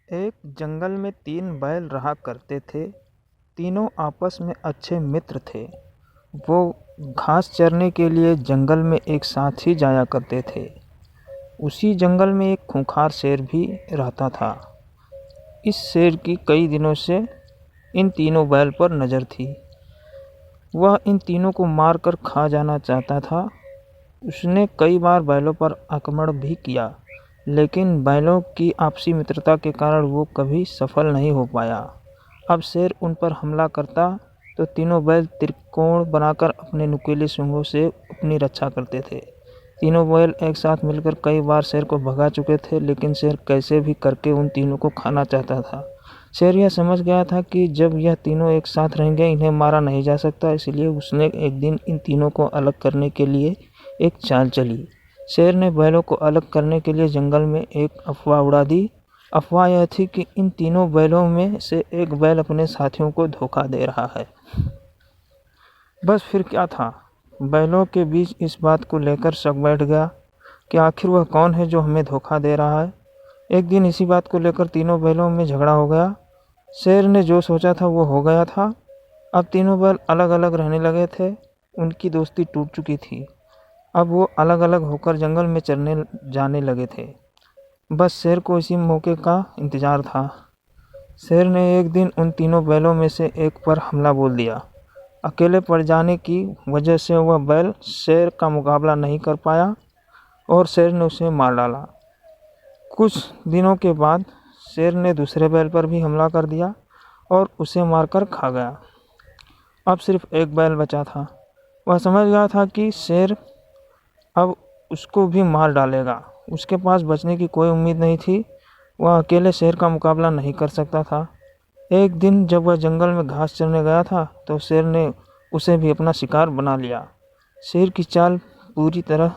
एक जंगल में 3 बैल रहा करते थे। तीनों आपस में अच्छे मित्र थे। वो घास चरने के लिए जंगल में एक साथ ही जाया करते थे। उसी जंगल में एक खूंखार शेर भी रहता था। इस शेर की कई दिनों से इन तीनों बैल पर नज़र थी। वह इन तीनों को मारकर खा जाना चाहता था। उसने कई बार बैलों पर आक्रमण भी किया, लेकिन बैलों की आपसी मित्रता के कारण वो कभी सफल नहीं हो पाया। अब शेर उन पर हमला करता तो तीनों बैल त्रिकोण बनाकर अपने नुकीले सूंघों से अपनी रक्षा करते थे। तीनों बैल एक साथ मिलकर कई बार शेर को भगा चुके थे, लेकिन शेर कैसे भी करके उन तीनों को खाना चाहता था। शेर यह समझ गया था कि जब यह तीनों एक साथ रहेंगे इन्हें मारा नहीं जा सकता, इसलिए उसने एक दिन इन तीनों को अलग करने के लिए एक चाल चली। शेर ने बैलों को अलग करने के लिए जंगल में एक अफवाह उड़ा दी। अफवाह यह थी कि इन तीनों बैलों में से एक बैल अपने साथियों को धोखा दे रहा है। बस फिर क्या था, बैलों के बीच इस बात को लेकर शक बैठ गया कि आखिर वह कौन है जो हमें धोखा दे रहा है। एक दिन इसी बात को लेकर तीनों बैलों में झगड़ा हो गया। शेर ने जो सोचा था वो हो गया था। अब तीनों बैल अलग अलग रहने लगे थे। उनकी दोस्ती टूट चुकी थी। अब वो अलग अलग होकर जंगल में चरने जाने लगे थे। बस शेर को इसी मौके का इंतज़ार था। शेर ने एक दिन उन तीनों बैलों में से एक पर हमला बोल दिया। अकेले पड़ जाने की वजह से वह बैल शेर का मुकाबला नहीं कर पाया और शेर ने उसे मार डाला। कुछ दिनों के बाद शेर ने दूसरे बैल पर भी हमला कर दिया और उसे मारकर खा गया। अब सिर्फ एक बैल बचा था। वह समझ गया था कि शेर अब उसको भी मार डालेगा। उसके पास बचने की कोई उम्मीद नहीं थी। वह अकेले शेर का मुकाबला नहीं कर सकता था। एक दिन जब वह जंगल में घास चरने गया था तो शेर ने उसे भी अपना शिकार बना लिया। शेर की चाल पूरी तरह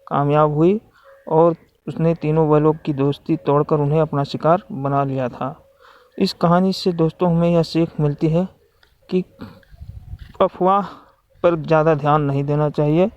कामयाब हुई और उसने तीनों बैलों की दोस्ती तोड़कर उन्हें अपना शिकार बना लिया था। इस कहानी से दोस्तों हमें यह सीख मिलती है कि अफवाह पर ज़्यादा ध्यान नहीं देना चाहिए।